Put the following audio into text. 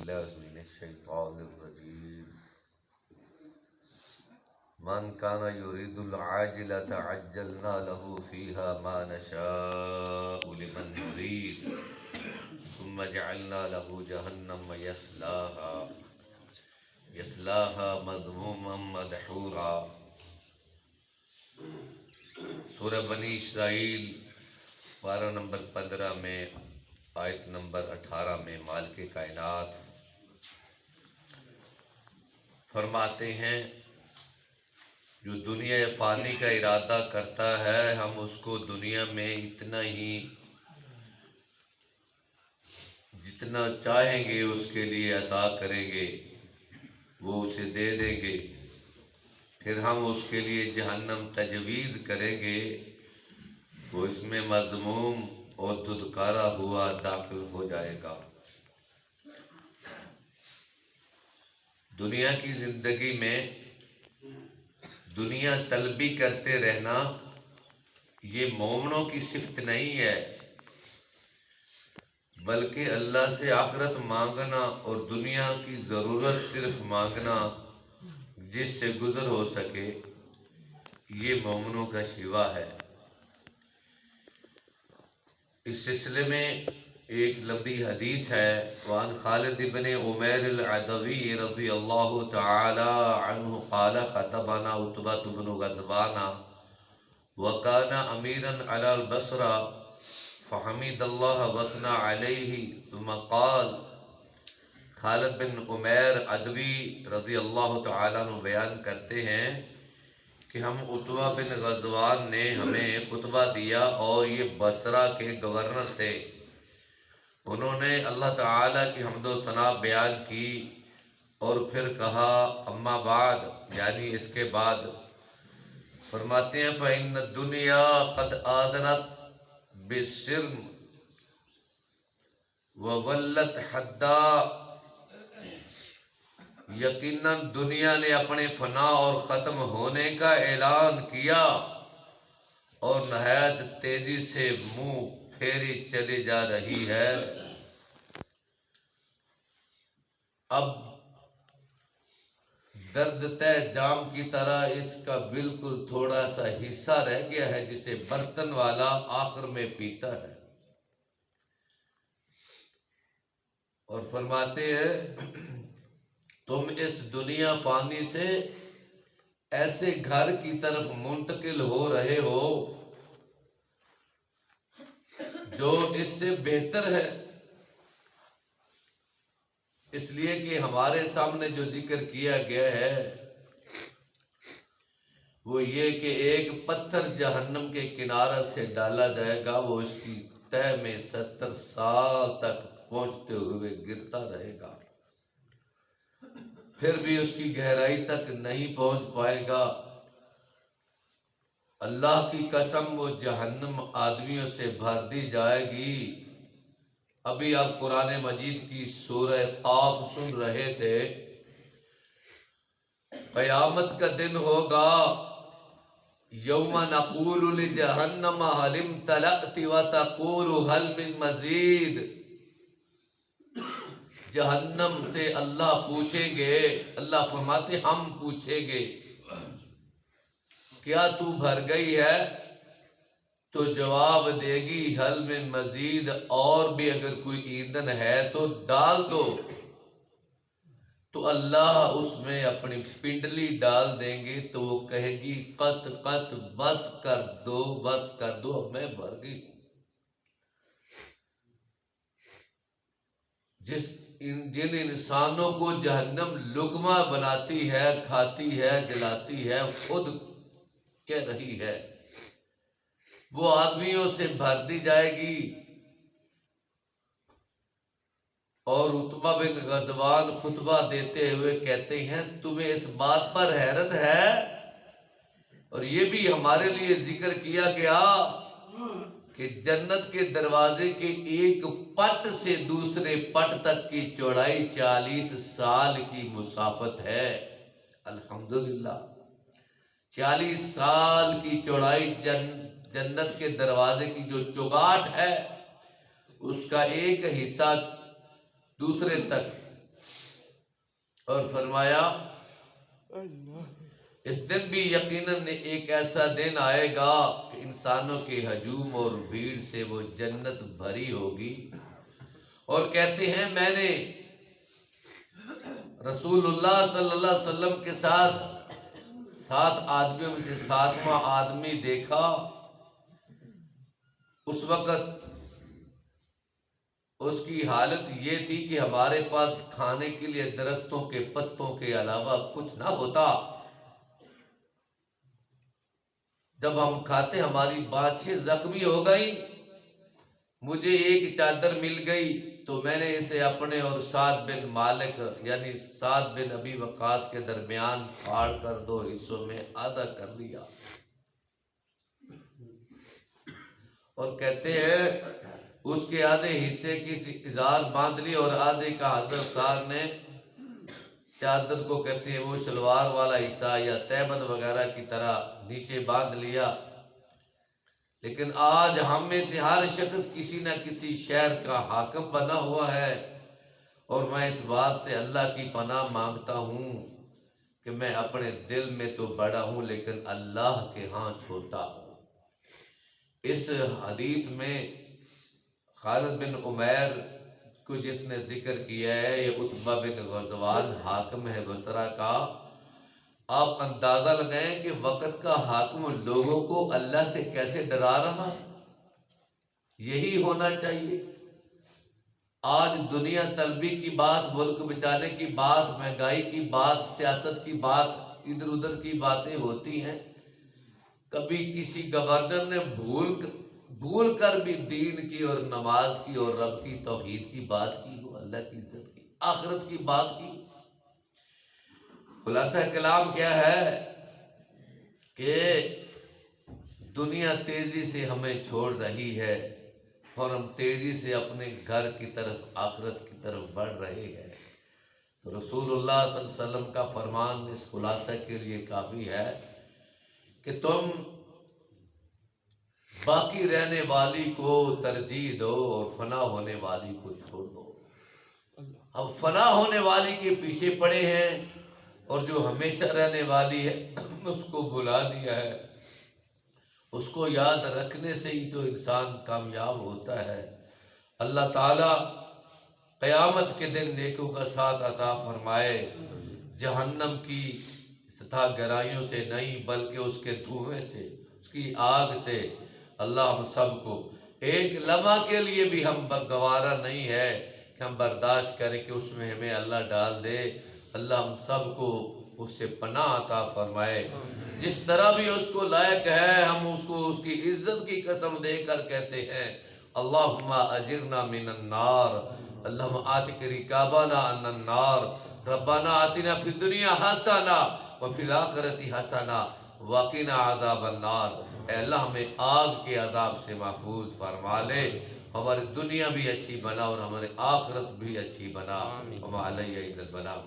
بالله من الشيطان الرجيم من كان يريد العاجلة عجلنا له فيها ما نشاء لمن نريد ثم جعلنا له جهنم يصلاها مذموما مدحورا۔ سورہ بنی اسرائیل پارہ نمبر 15 میں آیت نمبر 18 میں مالک کائنات فرماتے ہیں جو دنیا فانی کا ارادہ کرتا ہے ہم اس کو دنیا میں اتنا ہی جتنا چاہیں گے اس کے لیے عطا کریں گے، وہ اسے دے دیں گے، پھر ہم اس کے لیے جہنم تجویز کریں گے، وہ اس میں مذموم اور دھتکارا ہوا داخل ہو جائے گا۔ دنیا کی زندگی میں دنیا طلبی کرتے رہنا یہ مومنوں کی صفت نہیں ہے، بلکہ اللہ سے آخرت مانگنا اور دنیا کی ضرورت صرف مانگنا جس سے گزر ہو سکے، یہ مومنوں کا شیوا ہے۔ اس سلسلے میں ایک لمبی حدیث ہے، وعن خالد بن عمیر العدوی رضی اللہ تعالی عنہ قال خطبنا عتبہ بن غزوان وكان اميرا على البصرة فحمد الله واثنى عليه ثم قال۔ خالد بن عمیر عدوی رضی اللہ تعالیٰ عنہ بیان کرتے ہیں کہ ہم عتبہ بن غزوان نے ہمیں خطبہ دیا اور یہ بصرہ کے گورنر تھے۔ انہوں نے اللہ تعالیٰ کی حمد و ثنا بیان کی اور پھر کہا اما بعد، یعنی اس کے بعد فرماتے ہیں فإن الدنيا قد آذنت بالسرم وولت حدا۔ یقیناً دنیا نے اپنے فنا اور ختم ہونے کا اعلان کیا اور نہایت تیزی سے منہ پھیری چلی جا رہی ہے۔ اب درد تہ جام کی طرح اس کا بالکل تھوڑا سا حصہ رہ گیا ہے جسے برتن والا آخر میں پیتا ہے۔ اور فرماتے ہیں تم اس دنیا فانی سے ایسے گھر کی طرف منتقل ہو رہے ہو جو اس سے بہتر ہے، اس لیے کہ ہمارے سامنے جو ذکر کیا گیا ہے وہ یہ کہ ایک پتھر جہنم کے کنارے سے ڈالا جائے گا، وہ اس کی تہ میں 70 سال تک پہنچتے ہوئے گرتا رہے گا، پھر بھی اس کی گہرائی تک نہیں پہنچ پائے گا۔ اللہ کی قسم وہ جہنم آدمیوں سے بھر دی جائے گی۔ ابھی آپ قرآن مجید کی سورہ قاف سن رہے تھے، قیامت کا دن ہوگا یوم نقول لجہنم هل امتلأت وتقول هل من مزید۔ جہنم سے اللہ پوچھیں گے، اللہ فرماتے ہم پوچھیں گے کیا تو بھر گئی ہے؟ تو جواب دے گی حل من مزید، اور بھی اگر کوئی ایندھن ہے تو ڈال دو۔ تو اللہ اس میں اپنی پنڈلی ڈال دیں گے تو وہ کہے گی قط قط بس کر دو، بس کر دو، اب میں بھر گئی۔ جن انسانوں کو جہنم لقمہ بناتی ہے، کھاتی ہے، جلاتی ہے، خود کہہ رہی ہے وہ آدمیوں سے بھر دی جائے گی۔ اور عتبہ بن غزوان خطبہ دیتے ہوئے کہتے ہیں تمہیں اس بات پر حیرت ہے، اور یہ بھی ہمارے لیے ذکر کیا گیا کہ جنت کے دروازے کے ایک پٹ سے دوسرے پٹ تک کی چوڑائی 40 سال کی مسافت ہے۔ الحمدللہ 40 سال کی چوڑائی جنت کے دروازے کی جو چوگاٹ ہے اس کا ایک حصہ دوسرے تک اور فرمایا اس دن بھی یقیناً ایک ایسا دن آئے گا کہ انسانوں کے ہجوم اور بھیڑ سے وہ جنت بھری ہوگی، اور کہتے ہیں میں نے رسول اللہ صلی اللہ علیہ وسلم کے ساتھ 7 آدمیوں میں سے 7واں آدمی دیکھا۔ اس وقت اس کی حالت یہ تھی کہ ہمارے پاس کھانے کے لیے درختوں کے پتوں کے علاوہ کچھ نہ ہوتا، جب ہم کھاتے ہماری بانچیں زخمی ہو گئی، مجھے ایک چادر مل گئی تو میں نے اسے اپنے اور سعد بن مالک یعنی سعد بن ابی وقاص کے درمیان پھاڑ کر 2 حصوں میں آدھا کر دیا، اور کہتے ہیں اس کے آدھے حصے کی ازار باندھ لی اور آدھے کا حضرت سعد نے چادر کو کہتے ہیں وہ شلوار والا حصہ یا تہبند وغیرہ کی طرح نیچے باندھ لیا۔ لیکن آج ہم میں سے ہر شخص کسی نہ کسی شہر کا حاکم بنا ہوا ہے، اور میں اس بات سے اللہ کی پناہ مانگتا ہوں کہ میں اپنے دل میں تو بڑا ہوں لیکن اللہ کے ہاں چھوٹا ہوں۔ اس حدیث میں خالد بن عمیر کو جس نے ذکر کیا ہے یہ عتبہ بن غزوان حاکم ہے بصرہ کا۔ آپ اندازہ لگائیں کہ وقت کا حاکم لوگوں کو اللہ سے کیسے ڈرا رہا ہے۔ یہی ہونا چاہیے۔ آج دنیا طلبی کی بات، ملک بچانے کی بات، مہنگائی کی بات، سیاست کی بات، ادھر ادھر کی باتیں ہوتی ہیں۔ کبھی کسی گورنر نے بھول کر بھی دین کی اور نماز کی اور رب کی توحید کی بات کی ہو، اللہ کی عزت کی، آخرت کی بات کی؟ خلاصہ کلام کیا ہے کہ دنیا تیزی سے ہمیں چھوڑ رہی ہے اور ہم تیزی سے اپنے گھر کی طرف، آخرت کی طرف بڑھ رہے ہیں۔ تو رسول اللہ صلی اللہ علیہ وسلم کا فرمان اس خلاصہ کے لیے کافی ہے کہ تم باقی رہنے والی کو ترجیح دو اور فنا ہونے والی کو چھوڑ دو۔ ہم فنا ہونے والی کے پیچھے پڑے ہیں اور جو ہمیشہ رہنے والی ہے اس کو بھلا دیا ہے۔ اس کو یاد رکھنے سے ہی تو انسان کامیاب ہوتا ہے۔ اللہ تعالیٰ قیامت کے دن نیکوں کا ساتھ عطا فرمائے، جہنم کی سطح گہرائیوں سے نہیں بلکہ اس کے دھوئیں سے، اس کی آگ سے اللہ ہم سب کو ایک لمحہ کے لیے بھی ہم گوارا نہیں ہے کہ ہم برداشت کریں کہ اس میں ہمیں اللہ ڈال دے۔ اللہ ہم سب کو اس سے پناہ عطا فرمائے۔ جس طرح بھی اس کو لائق ہے ہم اس کو اس کی عزت کی قسم دے کر کہتے ہیں اللہم اجرنا من النار، اللہم آتک رکابنا عن النار، ربنا آتنا فی الدنیا حسنہ وفی الآخرۃ حسنہ وقنا عذاب النار۔ اے اللہ ہمیں آگ کے عذاب سے محفوظ فرما لے، ہماری دنیا بھی اچھی بنا اور ہماری آخرت بھی اچھی بنا۔ وما علیہ الا البلاغ۔